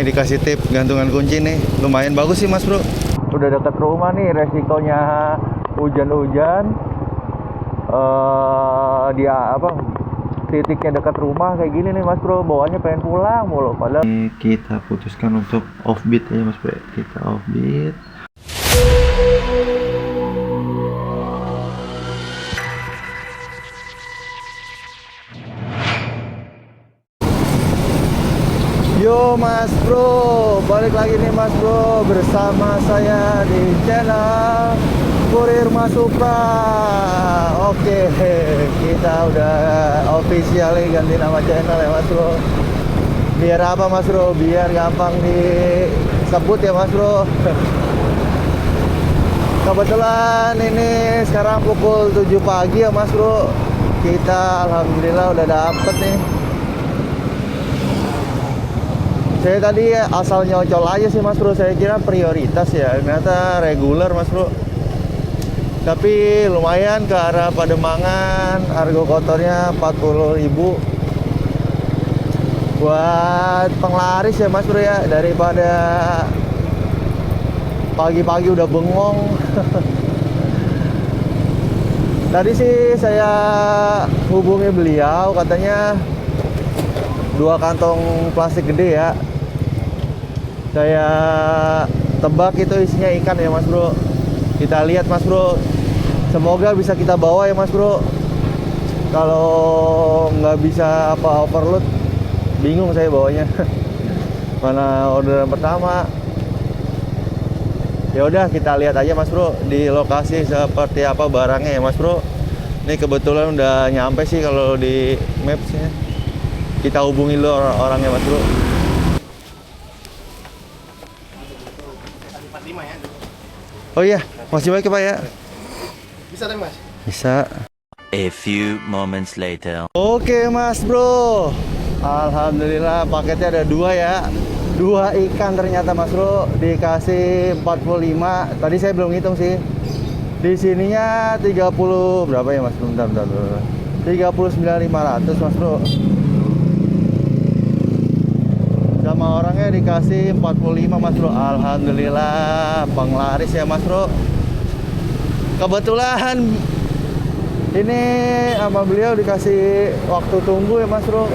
Dikasih tip gantungan kunci nih, lumayan bagus sih mas bro. Udah dekat rumah nih, resikonya hujan-hujan, dia apa, titiknya dekat rumah kayak gini nih mas bro, bawaannya pengen pulang mulu. Padahal kita putuskan untuk offbeat ya mas bro, kita offbeat. Yo mas bro, balik lagi nih mas bro bersama saya di channel Kurir Mas Supra. Oke, kita udah official ganti nama channel ya mas bro. Biar apa mas bro? Biar gampang disebut ya mas bro. Kebetulan ini sekarang pukul 7 pagi ya mas bro. Kita alhamdulillah udah dapet nih. Saya tadi asal nyocol aja sih mas bro, saya kira prioritas ya, ternyata reguler mas bro. Tapi lumayan ke arah Pademangan, harga kotornya 40.000. Buat penglaris ya mas bro ya, daripada pagi-pagi udah bengong. Tadi sih saya hubungi beliau, katanya 2 kantong plastik gede ya. Saya tebak itu isinya ikan ya mas bro. Kita lihat mas bro, semoga bisa kita bawa ya mas bro. Kalau nggak bisa apa overload, bingung saya bawanya. Mana orderan pertama. Ya udah kita lihat aja mas bro di lokasi seperti apa barangnya ya mas bro. Ini kebetulan udah nyampe sih kalau di mapsnya. Kita hubungi dulu orangnya mas bro. Oh iya, masih baik ya pak ya? Bisa deh mas? Bisa. A few moments later. Oke mas bro, alhamdulillah paketnya ada 2 ya. 2 ikan ternyata mas bro, dikasih 45. Tadi saya belum ngitung sih. Di sininya 30 berapa ya mas? Bentar. 39.500 mas bro. Sama orangnya dikasih 45 mas bro. Alhamdulillah penglaris ya mas bro. Kebetulan ini sama beliau dikasih waktu tunggu ya mas bro.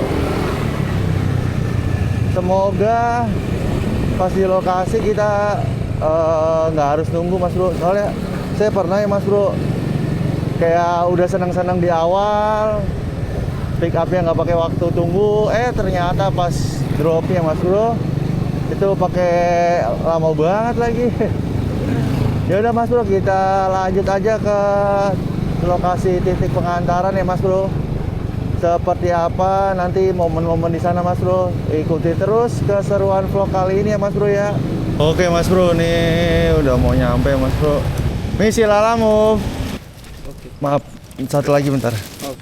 Semoga pas di lokasi kita nggak harus nunggu mas bro. Soalnya saya pernah ya mas bro, kayak udah senang-senang di awal, pick upnya nggak pakai waktu tunggu, ternyata pas dropnya mas bro itu pakai lama banget lagi. Ya udah mas bro, kita lanjut aja ke lokasi titik pengantaran ya mas bro. Seperti apa nanti momen-momen di sana mas bro. Ikuti terus keseruan vlog kali ini ya mas bro ya. Oke mas bro, nih udah mau nyampe mas bro. Misi Lalamove. Oke. Maaf, satu lagi bentar. Oh.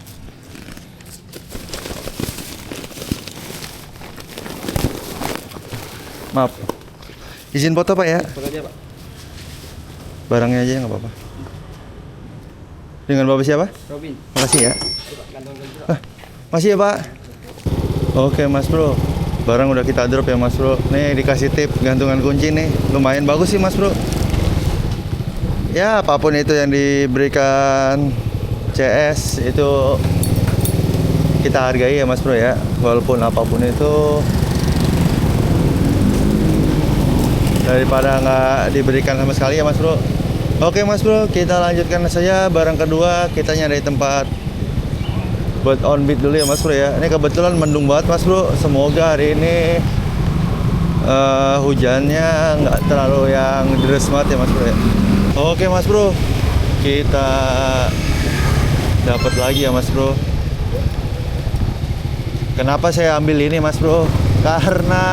Maaf, izin foto pak ya. Foto aja pak. Barangnya aja nggak apa-apa. Dengan bapak siapa? Robin. Makasih ya. Kantong kunci. Makasih ya pak. Oke mas bro, barang udah kita drop ya mas bro. Nih dikasih tip gantungan kunci nih, lumayan bagus sih mas bro. Ya apapun itu yang diberikan CS itu kita hargai ya mas bro ya. Walaupun apapun itu, daripada nggak diberikan sama sekali ya mas bro. Oke mas bro, kita lanjutkan saja barang kedua. Kita nyari tempat buat on beat dulu ya mas bro ya. Ini kebetulan mendung banget mas bro. Semoga hari ini hujannya nggak terlalu yang deras banget ya mas bro ya. Oke mas bro, kita dapat lagi ya mas bro. Kenapa saya ambil ini mas bro? Karena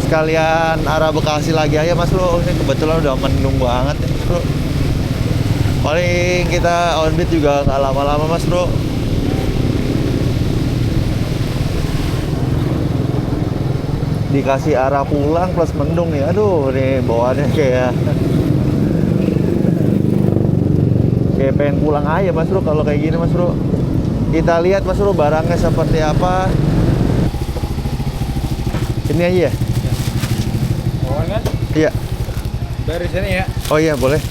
sekalian arah Bekasi lagi aja mas bro. Ini kebetulan udah mendung banget nih mas bro. Paling kita on beat juga nggak lama-lama mas bro. Dikasih arah pulang plus mendung ya. Aduh, nih bawaannya kayak pengen pulang aja mas bro kalau kayak gini mas bro. Kita lihat mas bro barangnya seperti apa. Ini aja ya? Mau kan? Iya. Dari sini ya. Oh iya, boleh.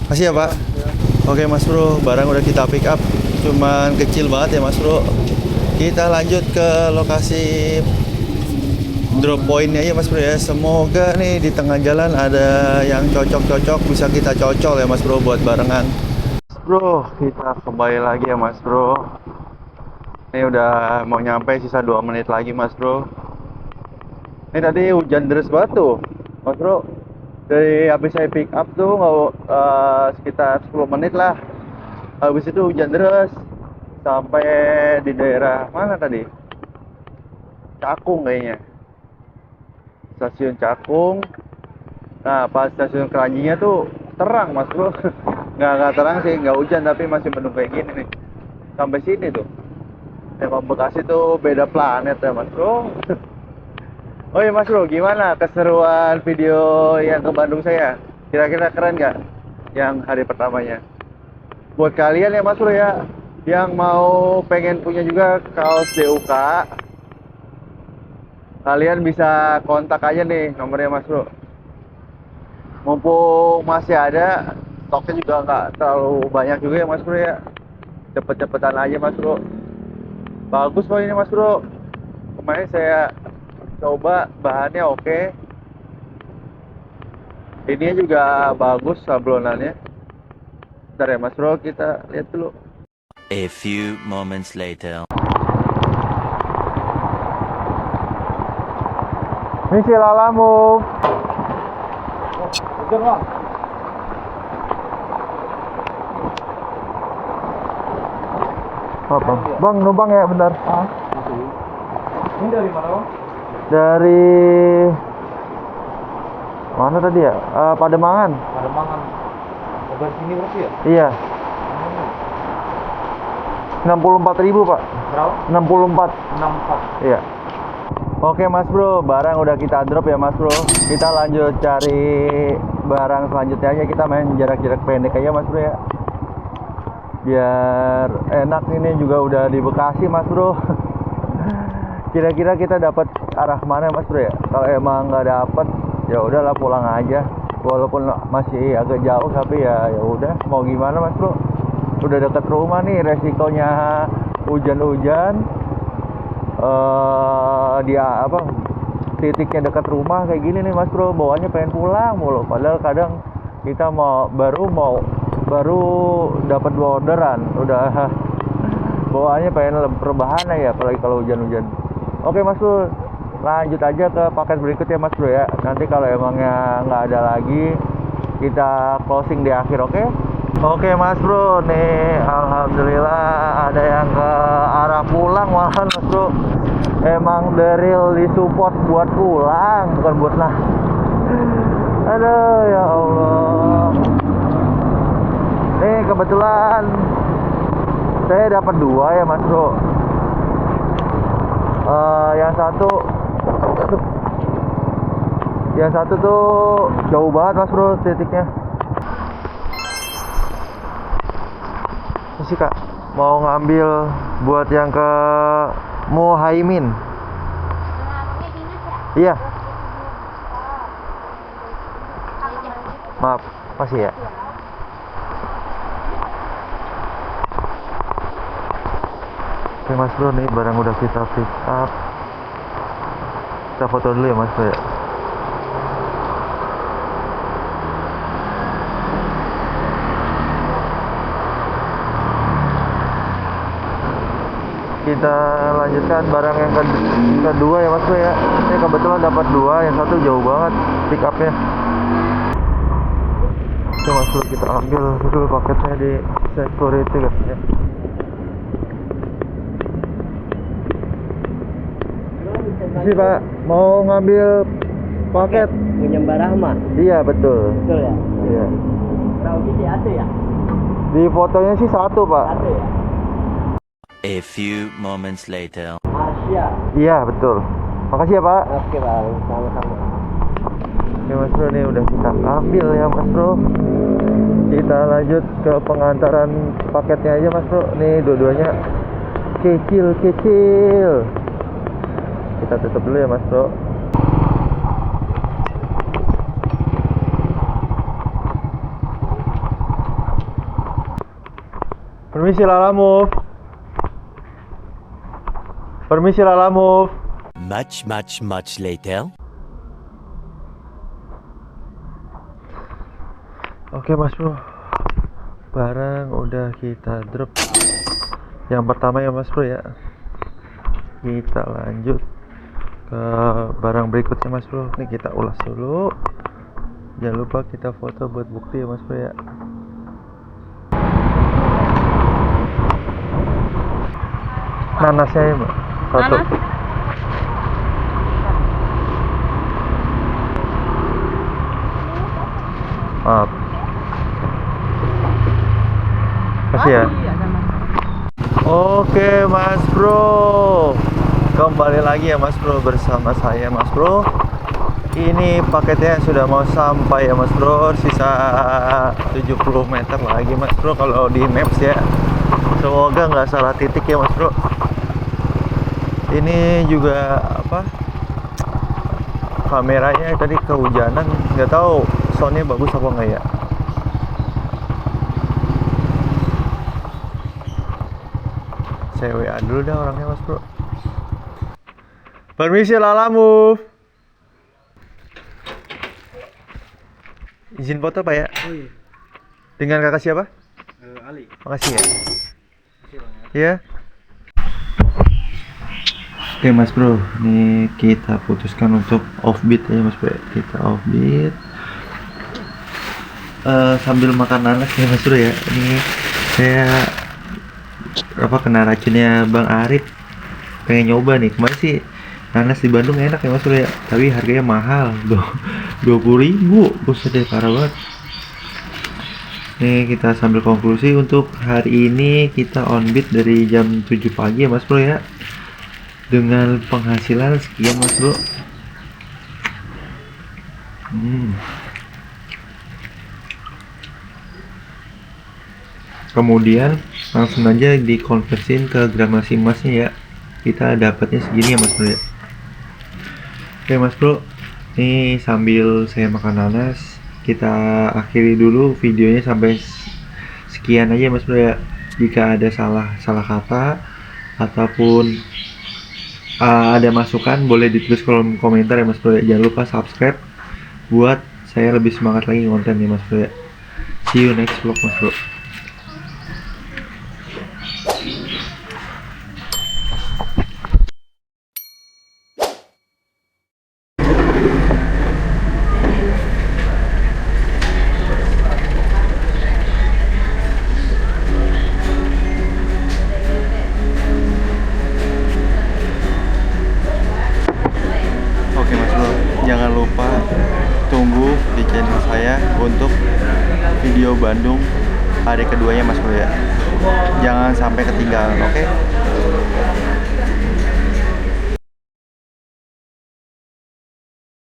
Makasih ya, Pak. Oke, Mas Bro, barang udah kita pick up. Cuman kecil banget ya, Mas Bro. Kita lanjut ke lokasi drop point-nya aja, Mas Bro ya. Semoga nih di tengah jalan ada yang cocok-cocok, bisa kita cocol ya, Mas Bro, buat barengan. Mas Bro, kita kembali lagi ya, Mas Bro. Ini udah mau nyampe, sisa 2 menit lagi, Mas Bro. Ini tadi hujan deras banget tuh, Mas Bro. Dari habis saya pick up tuh sekitar 10 menit lah. Habis itu hujan deras sampai di daerah mana tadi? Cakung kayaknya. Stasiun Cakung. Nah, pas stasiun Keranjinya tuh terang, Mas Bro. Nggak terang sih, nggak hujan tapi masih mendung kayak gini nih. Sampai sini tuh. Emang Bekasi tuh beda planet ya, Mas Bro. Oh iya, Mas Bro, gimana keseruan video yang ke Bandung saya? Kira-kira keren nggak yang hari pertamanya? Buat kalian ya, Mas Bro ya, yang mau pengen punya juga kaos DUK, kalian bisa kontak aja nih nomornya, Mas Bro. Mumpung masih ada, stoknya juga nggak terlalu banyak juga ya, Mas Bro ya. Cepet-cepetan aja, Mas Bro. Bagus kok ini, Mas Bro. Kemarin saya coba, bahannya oke. Ini juga bagus sablonannya. Bentar ya, Mas Bro, kita lihat dulu. A few moments later. Misi lalamu. Udah, Bang. Apa? Bang, numpang ya bentar. Ini dari mana, Bang? Dari mana tadi ya? Pademangan. Pademangan. Lebar sini berarti ya? Iya. 64.000, Pak. Berapa? 64. 64. Iya. Oke, Mas Bro, barang udah kita drop ya, Mas Bro. Kita lanjut cari barang selanjutnya aja. Kita main jarak-jarak pendek aja, Mas Bro ya. Biar enak, ini juga udah di Bekasi, Mas Bro. Kira-kira kita dapat arah mana, Mas Bro ya? Kalau emang nggak dapat, ya udahlah pulang aja. Walaupun masih agak jauh, tapi ya udah. Mau gimana, Mas Bro? Udah dekat rumah nih, resikonya hujan-hujan. Dia apa? Titiknya dekat rumah kayak gini nih, Mas Bro. Bawaannya pengen pulang mulu. Padahal kadang kita baru dapat 2 orderan, udah bawaannya pengen rebahan ya, apalagi kalau hujan-hujan. Oke, Mas Bro, lanjut aja ke paket berikutnya, Mas Bro ya. Nanti kalau emangnya nggak ada lagi, kita closing di akhir, oke? Oke, Mas Bro, nih alhamdulillah ada yang ke arah pulang malahan, Mas Bro. Emang deril disupport buat pulang, bukan buat nah. Aduh, ya Allah. Nih kebetulan saya dapat 2 ya, Mas Bro. Yang satu tuh jauh banget, Mas Bro, titiknya. Masih Kak, mau ngambil buat yang ke Muhaimin. Iya. Maaf, masih ya. Oke, Mas Bro, nih barang udah kita pick up. Kita foto dulu ya, Mas Bro ya. Kita lanjutkan barang yang kedua ya, Mas Bro ya. Ini kebetulan dapat 2, yang satu jauh banget pick upnya. Oke, Mas Bro, kita ambil dulu paketnya di security katanya. Sih Pak, mau ngambil paket. Punya Mbak Rahma? Iya, betul. Betul ya? Iya. Tahu gini ada ya? Di fotonya sih 1, Pak. Ada ya? A few moments later. Asia. Iya, betul. Makasih ya, Pak. Oke Bang, sama-sama. Oke, Mas Bro, ini udah kita ambil ya, Mas Bro. Kita lanjut ke pengantaran paketnya aja, Mas Bro. Nih dua-duanya kecil-kecil. Kita tutup dulu ya Mas Bro. Permisi Lala Move. Permisi Lala Move. Much later. Oke Mas Bro, barang udah kita drop. Yang pertama ya Mas Bro ya. Kita lanjut ke barang berikutnya Mas Bro. Ini kita ulas dulu. Jangan lupa kita foto buat bukti ya Mas Bro ya. Nanasnya ya Mbak, satu. Maaf. Kasih ya. Oke Mas Bro, kembali lagi ya Mas Bro bersama saya Mas Bro. Ini paketnya sudah mau sampai ya Mas Bro. Sisa 70 meter lagi Mas Bro kalau di maps ya. Semoga nggak salah titik ya Mas Bro. Ini juga apa, kameranya tadi kehujanan, nggak tahu soundnya bagus apa enggak ya. Saya WA dulu dah orangnya Mas Bro. Permisi Lala Move. Izin foto Pak ya? Oh iya. Dengan kakak siapa? Ali. Makasih ya. Iya. Oke Mas Bro, ini kita putuskan untuk offbeat ya Mas Bro. Kita offbeat sambil makan nanas ya Mas Bro ya. Ini saya kena racunnya Bang Arif, pengen nyoba nih. Kemarin sih nanas di Bandung enak ya Mas Bro ya, tapi harganya mahal, 20.000. Buset deh, parah banget. Nih kita sambil konklusi untuk hari ini, kita on beat dari jam 7 pagi ya Mas Bro ya, dengan penghasilan sekian Mas Bro. Kemudian langsung aja dikonversiin ke gram masing-masing ya. Kita dapatnya segini ya Mas Bro ya. Oke Mas Bro, ini sambil saya makan nanas, kita akhiri dulu videonya sampai sekian aja Mas Bro ya. Jika ada salah kata ataupun ada masukan, boleh ditulis kolom komentar ya Mas Bro ya. Jangan lupa subscribe buat saya lebih semangat lagi konten ya Mas Bro ya. See you next vlog Mas Bro. Oke Mas Bro, jangan lupa tunggu di channel saya untuk video Bandung hari keduanya Mas Bro ya. Jangan sampai ketinggalan, oke?